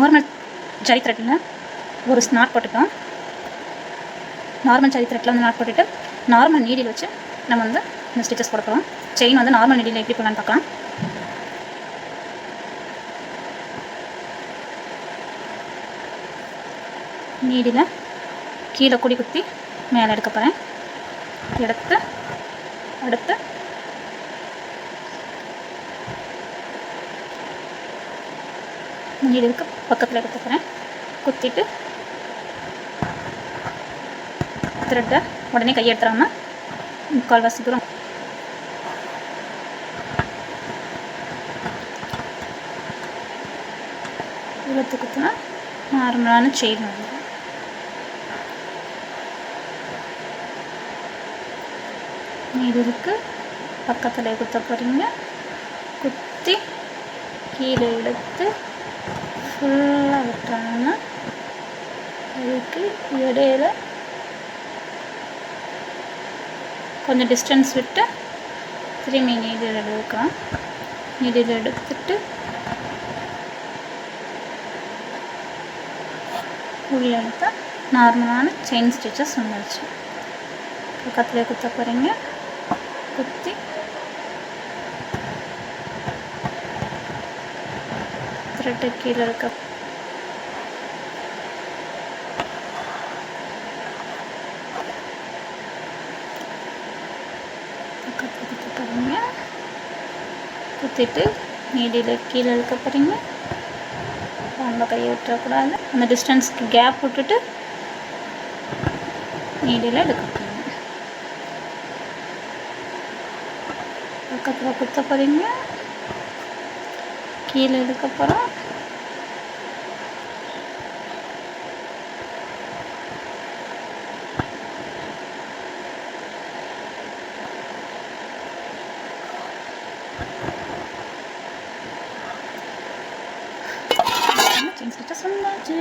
Normal zari த்ரெட்டில் ஒரு not போட்டுட்டோம். Normal zari த்ரெட்டில் வந்து நாட் போட்டுட்டு நார்மல் நீடில் வச்சு நம்ம வந்து இந்த ஸ்டிச்சஸ் போட போகிறோம். செயின் வந்து நார்மல் நீடில் எப்படி போடலான்னு பார்க்கலாம். நீடில் கீழே குடி குத்தி மேலே எடுக்க போகிறேன். எடுத்து அடுத்து நீடிலுக்கு பக்கத்தில் எடுக்க போகிறேன். குத்திட்டு த்ரெட்டை உடனே கையை எடுத்துடாமல் 3/4 தூரம் இழுத்து குத்தினா நார்மலான செயின் வந்து நீடிலுக்கு பக்கத்தில் குத்த போகிறீங்க. குத்தி கீழே இழுத்து ஃபுல்லாக விட்டுறாங்கன்னா அதுக்கு இடையில கொஞ்சம் டிஸ்டன்ஸ் விட்டு திரும்பி நீடில் எடுக்கலாம். நீடில் எடுத்துட்டு உள்ளே எடுத்தால் நார்மலான செயின் ஸ்டிச்சஸ் வந்துடுச்சு. பக்கத்தில் குத்த போகிறீங்க. குத்தி த்ரெட்டு கீழே இருக்க பக்கத்தில் குத்த போகிறீங்க. குத்திட்டு நீடில் கீழே இழுக்க போகிறீங்க. ரொம்ப கையை விட்டுறக்கூடாது. அந்த டிஸ்டன்ஸ்க்கு கேப் விட்டுட்டு நீடில் எடுக்க போகிறீங்க. பக்கத்தில் குத்த போகிறீங்க. கீழே இழுக்க போகிறோம். செயின் ஸ்டிச்சஸ் வந்தாச்சு.